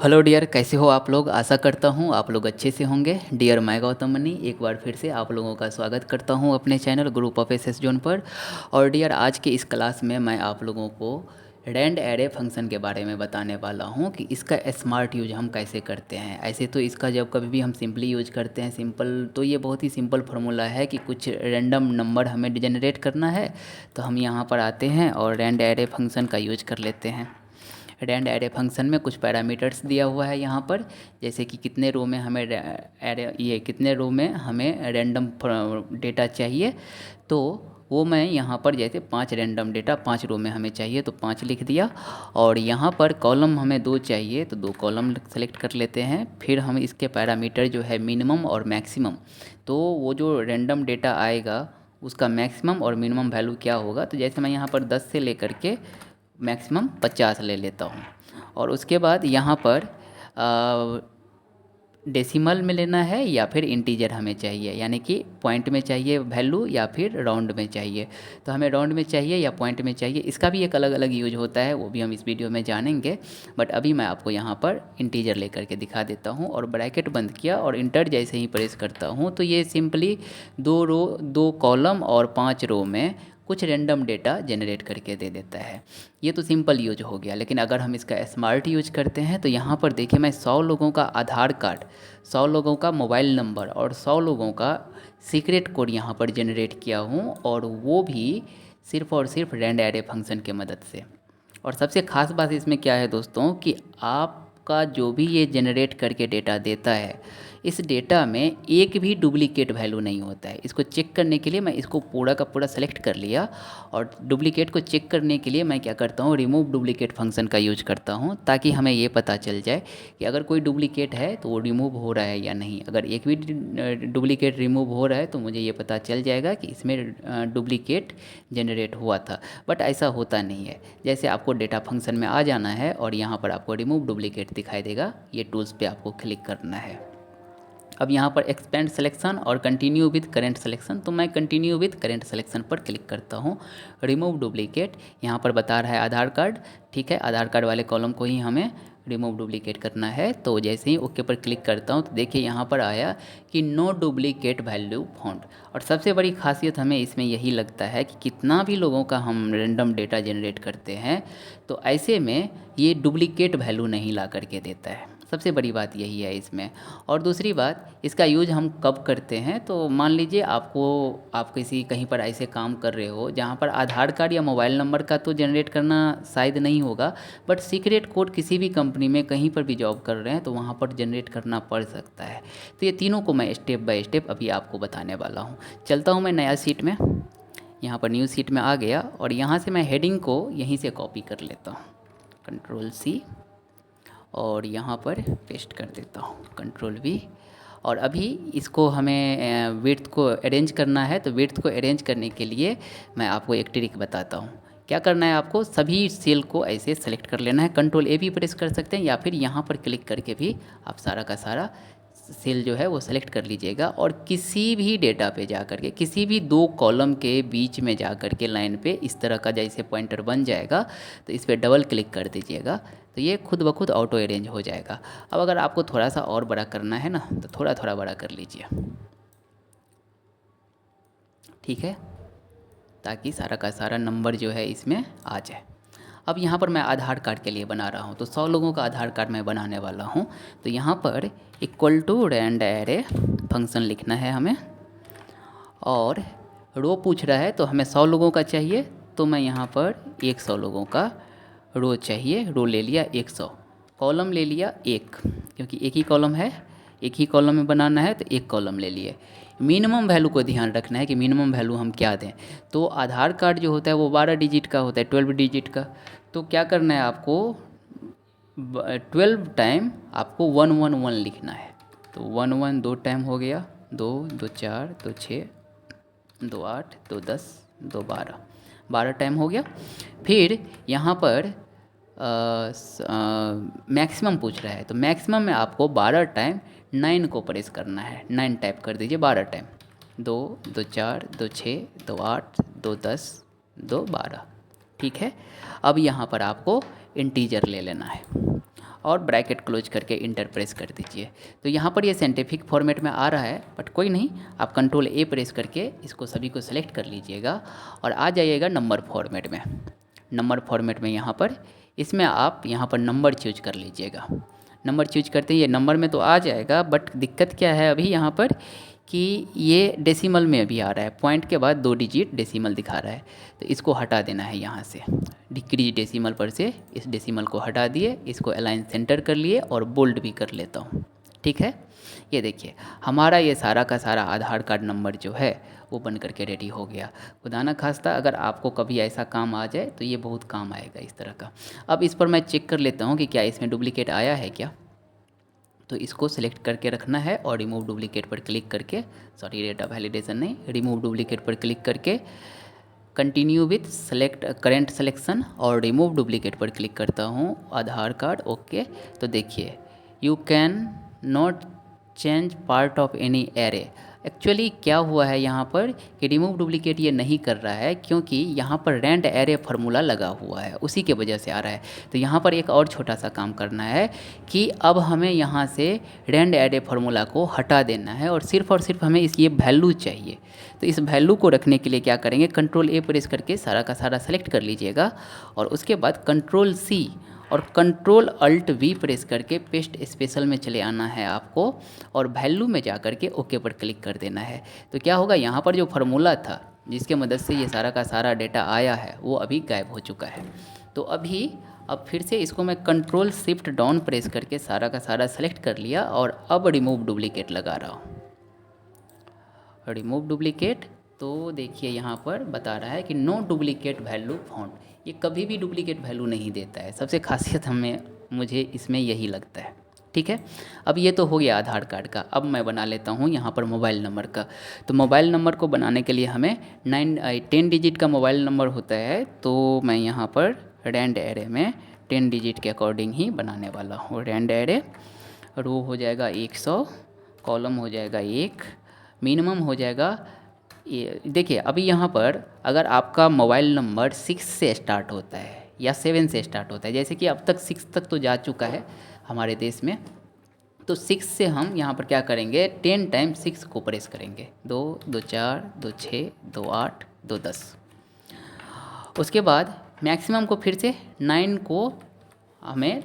Hello dear, कैसे हो आप लोग। आशा करता हूँ आप लोग अच्छे से होंगे। डियर मैं गौतम मनी एक बार फिर से आप लोगों का स्वागत करता हूँ अपने channel group of S zone पर। और डियर आज के इस क्लास में मैं आप लोगों को रैंड एरे फंक्शन के बारे में बताने वाला हूँ कि इसका स्मार्ट यूज हम कैसे करते हैं। ऐसे तो इसका जब कभी भी हम सिंपली यूज करते हैं, सिंपल तो ये बहुत ही सिंपल फार्मूला है कि कुछ रैंडम नंबर हमें जनरेट करना है, तो हम यहाँ पर आते हैं और रैंड एरे फंक्शन का यूज कर लेते हैं। रैंड एरे फंक्शन में कुछ पैरामीटर्स दिया हुआ है यहाँ पर, जैसे कि कितने रो में हमें एरे ये कितने रो में हमें रैंडम डेटा चाहिए। तो वो मैं यहाँ पर जैसे 5 रैंडम डेटा 5 रो में हमें चाहिए तो 5 लिख दिया। और यहाँ पर कॉलम हमें 2 चाहिए तो 2 कॉलम सेलेक्ट कर लेते हैं। फिर हम इसके पैरामीटर जो है मिनिमम और मैक्सिमम, तो वो जो रैंडम डेटा आएगा उसका मैक्सिमम और मिनिमम वैल्यू क्या होगा। तो जैसे मैं यहाँ पर 10 से लेकर के मैक्सिमम 50 ले लेता हूँ। और उसके बाद यहाँ पर डेसिमल में लेना है या फिर इंटीजर हमें चाहिए, यानी कि पॉइंट में चाहिए वैल्यू या फिर राउंड में चाहिए। तो हमें राउंड में चाहिए या पॉइंट में चाहिए, इसका भी एक अलग अलग यूज होता है, वो भी हम इस वीडियो में जानेंगे। बट अभी मैं आपको यहाँ पर इंटीजर लेकर के दिखा देता हूँ। और ब्रैकेट बंद किया और इंटर जैसे ही प्रेस करता हूँ तो ये सिंपली 2 रो 2 कॉलम और 5 रो में कुछ रैंडम डेटा जनरेट करके दे देता है। ये तो सिंपल यूज हो गया, लेकिन अगर हम इसका स्मार्ट यूज करते हैं तो यहाँ पर देखिए मैं 100 लोगों का आधार कार्ड, 100 लोगों का मोबाइल नंबर और 100 लोगों का सीक्रेट कोड यहाँ पर जनरेट किया हूँ, और वो भी सिर्फ़ और सिर्फ रैंड एरे फंक्शन के मदद से। और सबसे ख़ास बात इसमें क्या है दोस्तों कि आपका जो भी ये जनरेट करके डेटा देता है, इस डेटा में एक भी डुप्लीकेट वैल्यू नहीं होता है। इसको चेक करने के लिए मैं इसको पूरा का पूरा सेलेक्ट कर लिया, और डुप्लीकेट को चेक करने के लिए मैं क्या करता हूँ, रिमूव डुप्लीकेट फंक्शन का यूज करता हूँ, ताकि हमें ये पता चल जाए कि अगर कोई डुप्लीकेट है तो वो रिमूव हो रहा है या नहीं। अगर एक भी डुप्लीकेट रिमूव हो रहा है तो मुझे ये पता चल जाएगा कि इसमें डुप्लीकेट जनरेट हुआ था। बट ऐसा होता नहीं है। जैसे आपको डेटा फंक्शन में आ जाना है और यहाँ पर आपको रिमूव डुप्लीकेट दिखाई देगा, ये टूल्स पे आपको क्लिक करना है। अब यहाँ पर एक्सपेंड सिलेक्शन और कंटिन्यू विद करेंट सिलेक्शन, तो मैं कंटिन्यू विद करेंट सिलेक्शन पर क्लिक करता हूँ। रिमूव डुप्लीकेट यहाँ पर बता रहा है आधार कार्ड, ठीक है, आधार कार्ड वाले कॉलम को ही हमें रिमूव डुप्लीकेट करना है। तो जैसे ही ओके पर क्लिक करता हूँ तो देखिए यहाँ पर आया कि नो डुप्लीकेट वैल्यू फाउंड। और सबसे बड़ी खासियत हमें इसमें यही लगता है कि कितना भी लोगों का हम रैंडम डेटा जनरेट करते हैं तो ऐसे में ये डुप्लीकेट वैल्यू नहीं ला करके देता है। सबसे बड़ी बात यही है इसमें। और दूसरी बात, इसका यूज हम कब करते हैं, तो मान लीजिए आप किसी कहीं पर ऐसे काम कर रहे हो जहाँ पर आधार कार्ड या मोबाइल नंबर का तो जनरेट करना शायद नहीं होगा, बट सीक्रेट कोड किसी भी कंपनी में कहीं पर भी जॉब कर रहे हैं तो वहाँ पर जनरेट करना पड़ सकता है। तो ये तीनों को मैं स्टेप बाय स्टेप अभी आपको बताने वाला हूँ। चलता हूँ मैं नया सीट में, यहाँ पर न्यू सीट में आ गया, और यहाँ से मैं हेडिंग को यहीं से कॉपी कर लेता हूँ, कंट्रोल सी, और यहाँ पर पेस्ट कर देता हूँ, कंट्रोल वी। और अभी इसको हमें विड्थ को अरेंज करना है, तो विड्थ को अरेंज करने के लिए मैं आपको एक ट्रिक बताता हूँ। क्या करना है, आपको सभी सेल को ऐसे सेलेक्ट कर लेना है, कंट्रोल ए भी प्रेस कर सकते हैं या फिर यहाँ पर क्लिक करके भी आप सारा का सारा सेल जो है वो सेलेक्ट कर लीजिएगा। और किसी भी डेटा पे जा कर के किसी भी 2 कॉलम के बीच में जा कर के लाइन पे इस तरह का जैसे पॉइंटर बन जाएगा तो इस पर डबल क्लिक कर दीजिएगा, तो ये खुद ब खुद ऑटो अरेंज हो जाएगा। अब अगर आपको थोड़ा सा और बड़ा करना है ना तो थोड़ा थोड़ा बड़ा कर लीजिए, ठीक है, ताकि सारा का सारा नंबर जो है इसमें आ जाए। अब यहाँ पर मैं आधार कार्ड के लिए बना रहा हूँ, तो 100 लोगों का आधार कार्ड मैं बनाने वाला हूँ। तो यहाँ पर equal to rand array function लिखना है हमें, और रो पूछ रहा है तो हमें 100 लोगों का चाहिए, तो मैं यहाँ पर 100 लोगों का रो चाहिए, रो ले लिया 100, कॉलम ले लिया 1, क्योंकि एक ही कॉलम है, एक ही कॉलम में बनाना है तो एक कॉलम ले लिए। मिनिमम वैल्यू को ध्यान रखना है कि मिनिमम वैल्यू हम क्या दें। तो आधार कार्ड जो होता है वो 12 डिजिट का होता है, 12 डिजिट का। तो क्या करना है आपको, 12 टाइम आपको 111 लिखना है। तो 11 2 टाइम हो गया, 2 2 4 2 6 2 8 2 10 2 12, 12 टाइम हो गया। फिर यहाँ पर मैक्सिमम पूछ रहा है, तो मैक्सिमम में आपको 12 टाइम 9 को प्रेस करना है, 9 टाइप कर दीजिए 12 टाइम, 2 2 4 2 6 2 8 2 10 2 12, ठीक है। अब यहाँ पर आपको इंटीजर ले लेना है, और ब्रैकेट क्लोज करके इंटर प्रेस कर दीजिए। तो यहाँ पर ये साइंटिफिक फॉर्मेट में आ रहा है, बट कोई नहीं, आप कंट्रोल ए प्रेस करके इसको सभी को सेलेक्ट कर लीजिएगा और आ जाइएगा नंबर फॉर्मेट में। नंबर फॉर्मेट में यहाँ पर इसमें आप यहाँ पर नंबर चूज कर लीजिएगा। नंबर चूज करते ही ये नंबर में तो आ जाएगा, बट दिक्कत क्या है अभी यहाँ पर कि ये डेसिमल में अभी आ रहा है, पॉइंट के बाद 2 डिजिट डेसिमल दिखा रहा है। तो इसको हटा देना है यहाँ से, डिक्रीज डेसिमल पर से इस डेसिमल को हटा दिए, इसको अलाइन सेंटर कर लिए और बोल्ड भी कर लेता हूँ। ठीक है, ये देखिए हमारा ये सारा का सारा आधार कार्ड नंबर जो है वो बन करके रेडी हो गया। खुदा ना खास्ता अगर आपको कभी ऐसा काम आ जाए तो ये बहुत काम आएगा इस तरह का। अब इस पर मैं चेक कर लेता हूँ कि क्या इसमें डुप्लीकेट आया है क्या। तो इसको सिलेक्ट करके रखना है और रिमूव डुप्लीकेट पर क्लिक करके, सॉरी डेटा वैलिडेशन नहीं, रिमूव डुप्लीकेट पर क्लिक करके continue with select current selection और रिमूव डुप्लीकेट पर क्लिक करता हूँ, आधार कार्ड ओके। तो देखिए you can not change part of any array. Actually क्या हुआ है यहाँ पर कि रिमूव डुप्लीकेट ये नहीं कर रहा है, क्योंकि यहाँ पर रैंड एरे फार्मूला लगा हुआ है, उसी के वजह से आ रहा है। तो यहाँ पर एक और छोटा सा काम करना है कि अब हमें यहाँ से रैंड एरे फार्मूला को हटा देना है और सिर्फ हमें इस ये वैल्यू चाहिए। तो इस वैल्यू को रखने के लिए क्या करेंगे, कंट्रोल ए प्रेस करके सारा का सारा सेलेक्ट कर लीजिएगा और उसके बाद कंट्रोल सी और कंट्रोल अल्ट वी प्रेस करके पेस्ट स्पेशल में चले आना है आपको और वैल्यू में जा कर के ओके पर क्लिक कर देना है। तो क्या होगा, यहाँ पर जो फार्मूला था जिसके मदद से ये सारा का सारा डेटा आया है वो अभी गायब हो चुका है। तो अब फिर से इसको मैं कंट्रोल शिफ्ट डाउन प्रेस करके सारा का सारा सेलेक्ट कर लिया और अब रिमूव डुप्लीकेट लगा रहा हूँ। रिमूव डुप्लीकेट, तो देखिए यहाँ पर बता रहा है कि नो डुप्लीकेट वैल्यू फाउंड। ये कभी भी डुप्लीकेट वैल्यू नहीं देता है, सबसे खासियत मुझे इसमें यही लगता है। ठीक है, अब ये तो हो गया आधार कार्ड का। अब मैं बना लेता हूँ यहाँ पर मोबाइल नंबर का। तो मोबाइल नंबर को बनाने के लिए हमें 10 डिजिट का मोबाइल नंबर होता है। तो मैं यहाँ पर रैंड एरे में 10 डिजिट के अकॉर्डिंग ही बनाने वाला हूँ। रैंड एरे, रो हो जाएगा 100, कॉलम हो जाएगा 1, मिनिमम हो जाएगा ये। देखिए अभी यहाँ पर अगर आपका मोबाइल नंबर 6 से स्टार्ट होता है या 7 से स्टार्ट होता है, जैसे कि अब तक 6 तक तो जा चुका है हमारे देश में, तो 6 से हम यहाँ पर क्या करेंगे, 10 टाइम 6 को प्रेस करेंगे, 2 2 4 2 6 2 8 2 10। उसके बाद मैक्सिमम को फिर से 9 को हमें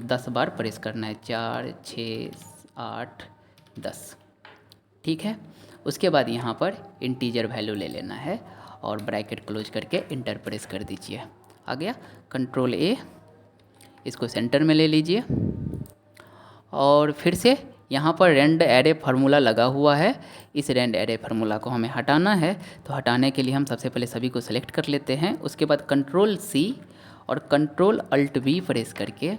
10 बार प्रेस करना है, 4 6 8 10। ठीक है, उसके बाद यहाँ पर इंटीजर वैल्यू ले लेना है और ब्रैकेट क्लोज करके इंटर प्रेस कर दीजिए। आ गया, कंट्रोल ए, इसको सेंटर में ले लीजिए और फिर से यहाँ पर रैंड एरे फार्मूला लगा हुआ है, इस रैंड एरे फार्मूला को हमें हटाना है। तो हटाने के लिए हम सबसे पहले सभी को सेलेक्ट कर लेते हैं। उसके बाद कंट्रोल सी और कंट्रोल अल्ट वी प्रेस करके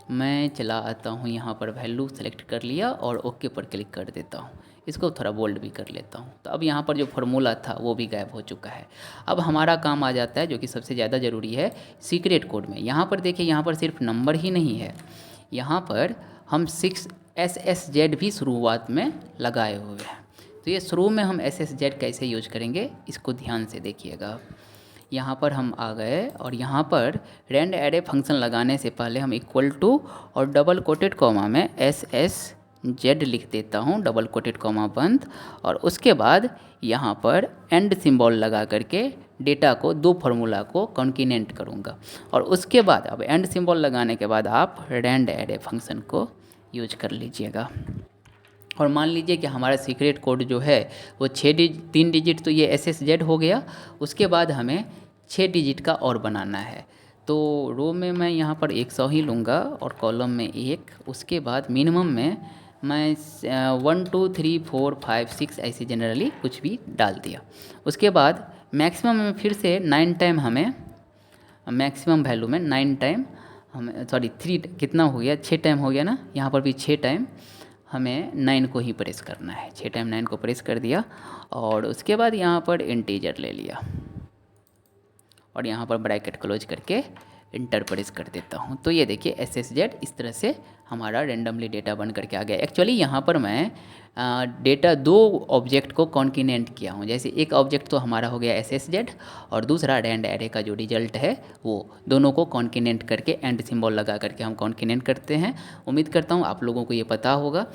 मैं चला आता हूँ, यहाँ पर वैल्यू सेलेक्ट कर लिया और ओके पर क्लिक कर देता हूँ। इसको थोड़ा बोल्ड भी कर लेता हूँ। तो अब यहाँ पर जो फार्मूला था वो भी गायब हो चुका है। अब हमारा काम आ जाता है जो कि सबसे ज़्यादा ज़रूरी है, सीक्रेट कोड में। यहाँ पर देखिए, यहाँ पर सिर्फ नंबर ही नहीं है, यहाँ पर हम 6 SSZ भी शुरुआत में लगाए हुए हैं। तो ये शुरू में हम SSZ कैसे यूज करेंगे इसको ध्यान से देखिएगा। यहाँ पर हम आ गए और यहाँ पर रैंड एरे फंक्शन लगाने से पहले हम इक्वल टू और डबल कोटेड कॉमा में SSZ लिख देता हूँ, डबल कोटेड कॉमा बंद, और उसके बाद यहाँ पर एंड सिंबल लगा करके डेटा को 2 फार्मूला को कॉन्किनेंट करूँगा। और उसके बाद अब एंड सिंबल लगाने के बाद आप रैंड एरे फंक्शन को यूज कर लीजिएगा। और मान लीजिए कि हमारा सीक्रेट कोड जो है वो 3 डिजिट तो ये SSZ हो गया। उसके बाद हमें 6 डिजिट का और बनाना है। तो रो में मैं यहाँ पर 100 ही लूँगा और कॉलम में 1। उसके बाद मिनिमम में मैं 1 2 3 4 5 6 ऐसे जनरली कुछ भी डाल दिया। उसके बाद मैक्सिमम में फिर से 9 टाइम हमें, मैक्सिमम वैल्यू में 9 टाइम हमें, सॉरी 3 कितना हो गया, 6 टाइम हो गया ना, यहाँ पर भी 6 टाइम हमें 9 को ही प्रेस करना है। 6 टाइम 9 को प्रेस कर दिया और उसके बाद यहाँ पर इंटीजर ले लिया और यहाँ पर ब्रैकेट क्लोज करके इंटर प्रेस कर देता हूँ। तो ये देखिए SSZ इस तरह से हमारा रेंडमली डेटा बन करके आ गया। एक्चुअली यहाँ पर मैं डेटा दो ऑब्जेक्ट को कॉन्किनेंट किया हूँ। जैसे एक ऑब्जेक्ट तो हमारा हो गया SSZ और दूसरा रैंड एरे का जो रिजल्ट है वो दोनों को कॉन्किनेंट करके एंड सिंबल लगा करके हम कॉन्किनेंट करते हैं। उम्मीद करता हूँ आप लोगों को ये पता होगा।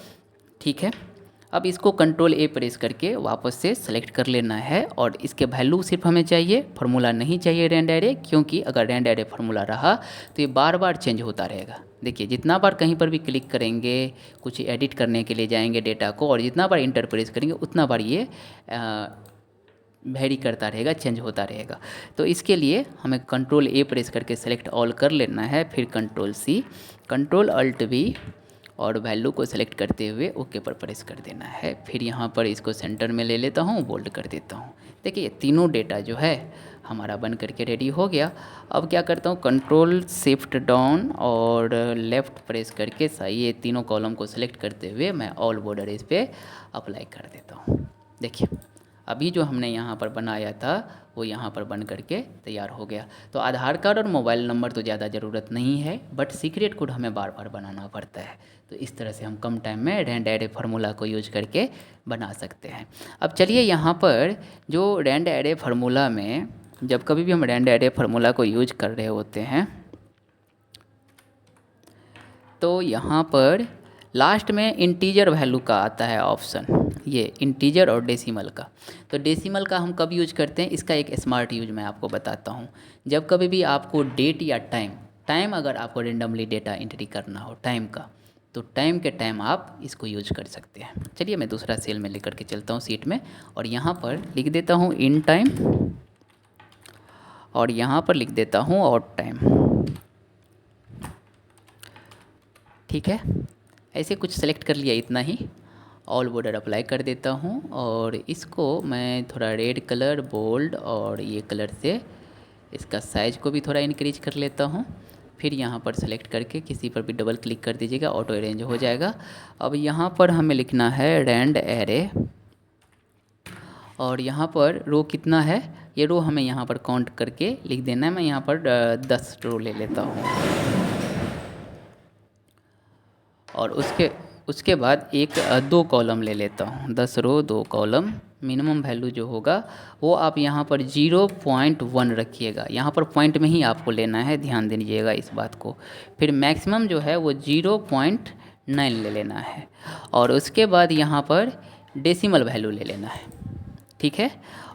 ठीक है, अब इसको कंट्रोल A प्रेस करके वापस से सेलेक्ट कर लेना है और इसके वैल्यू सिर्फ हमें चाहिए, फार्मूला नहीं चाहिए रैंड एरे, क्योंकि अगर रैंड एरे फार्मूला रहा तो ये बार बार चेंज होता रहेगा। देखिए जितना बार कहीं पर भी क्लिक करेंगे, कुछ एडिट करने के लिए जाएंगे डेटा को, और जितना बार इंटर प्रेस करेंगे उतना बार ये वेरी करता रहेगा, चेंज होता रहेगा। तो इसके लिए हमें कंट्रोल A प्रेस करके सेलेक्ट ऑल कर लेना है, फिर control C, control alt V और वैल्यू को सेलेक्ट करते हुए ओके पर प्रेस कर देना है। फिर यहाँ पर इसको सेंटर में ले लेता हूँ, बोल्ड कर देता हूँ। देखिए तीनों डेटा जो है हमारा बन करके रेडी हो गया। अब क्या करता हूँ, कंट्रोल शिफ्ट डाउन और लेफ़्ट प्रेस करके सही ये तीनों कॉलम को सेलेक्ट करते हुए मैं ऑल बॉर्डर इस पर अप्लाई कर देता हूँ। देखिए अभी जो हमने यहाँ पर बनाया था वो यहाँ पर बन करके तैयार हो गया। तो आधार कार्ड और मोबाइल नंबर तो ज़्यादा ज़रूरत नहीं है, बट सीक्रेट कोड हमें बार बार बनाना पड़ता है। तो इस तरह से हम कम टाइम में रैंड एरे फार्मूला को यूज करके बना सकते हैं। अब चलिए यहाँ पर जो रैंड एरे फार्मूला में जब कभी भी हम रैंड एरे फार्मूला को यूज कर रहे होते हैं तो यहाँ पर लास्ट में इंटीजर वैल्यू का आता है ऑप्शन, ये इंटीजर और डेसिमल का। तो डेसिमल का हम कब यूज करते हैं, इसका एक स्मार्ट यूज मैं आपको बताता हूँ। जब कभी भी आपको डेट या टाइम अगर आपको रेंडमली डेटा एंट्री करना हो टाइम का, तो टाइम के टाइम आप इसको यूज कर सकते हैं। चलिए मैं दूसरा सेल में लेकर के चलता हूँ सीट में, और यहाँ पर लिख देता हूँ इन टाइम और यहाँ पर लिख देता हूँ आउट टाइम। ठीक है, ऐसे कुछ सेलेक्ट कर लिया, इतना ही। ऑल बॉर्डर अप्लाई कर देता हूँ और इसको मैं थोड़ा रेड कलर बोल्ड और ये कलर से इसका साइज़ को भी थोड़ा इंक्रीज कर लेता हूँ। फिर यहाँ पर सेलेक्ट करके किसी पर भी डबल क्लिक कर दीजिएगा, ऑटो अरेंज हो जाएगा। अब यहाँ पर हमें लिखना है रैंड एरे और यहाँ पर रो कितना है, ये रो हमें यहाँ पर काउंट करके लिख देना है। मैं यहाँ पर 10 रो ले लेता हूँ और उसके बाद एक 2 कॉलम ले लेता हूँ, 10 रो 2 कॉलम। मिनिमम वैल्यू जो होगा वो आप यहाँ पर 0.1 रखिएगा, यहाँ पर पॉइंट में ही आपको लेना है, ध्यान दीजिएगा इस बात को। फिर मैक्सिमम जो है वो 0.9 ले लेना है और उसके बाद यहाँ पर डेसिमल वैल्यू ले लेना है। ठीक है,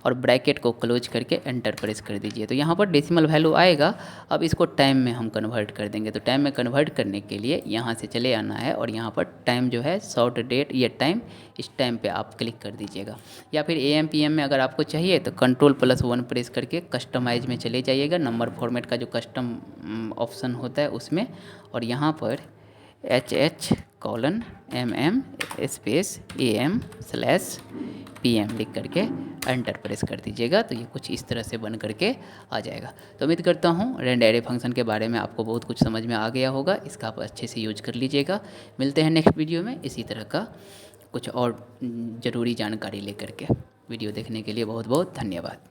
और ब्रैकेट को क्लोज करके एंटर प्रेस कर दीजिए, तो यहाँ पर डेसिमल वैल्यू आएगा। अब इसको टाइम में हम कन्वर्ट कर देंगे, तो टाइम में कन्वर्ट करने के लिए यहाँ से चले आना है और यहाँ पर टाइम जो है शॉर्ट डेट ये टाइम, इस टाइम पे आप क्लिक कर दीजिएगा। या फिर AM PM में अगर आपको चाहिए तो कंट्रोल+1 प्रेस करके कस्टमाइज में चले जाइएगा, नंबर फॉर्मेट का जो कस्टम ऑप्शन होता है उसमें, और यहाँ पर HH:MM स्पेस AM/PM लिख करके एंटर प्रेस कर दीजिएगा। तो ये कुछ इस तरह से बन करके आ जाएगा। तो उम्मीद करता हूँ रैंड एरे फंक्शन के बारे में आपको बहुत कुछ समझ में आ गया होगा, इसका आप अच्छे से यूज कर लीजिएगा। मिलते हैं नेक्स्ट वीडियो में इसी तरह का कुछ और ज़रूरी जानकारी लेकर के। वीडियो देखने के लिए बहुत बहुत धन्यवाद।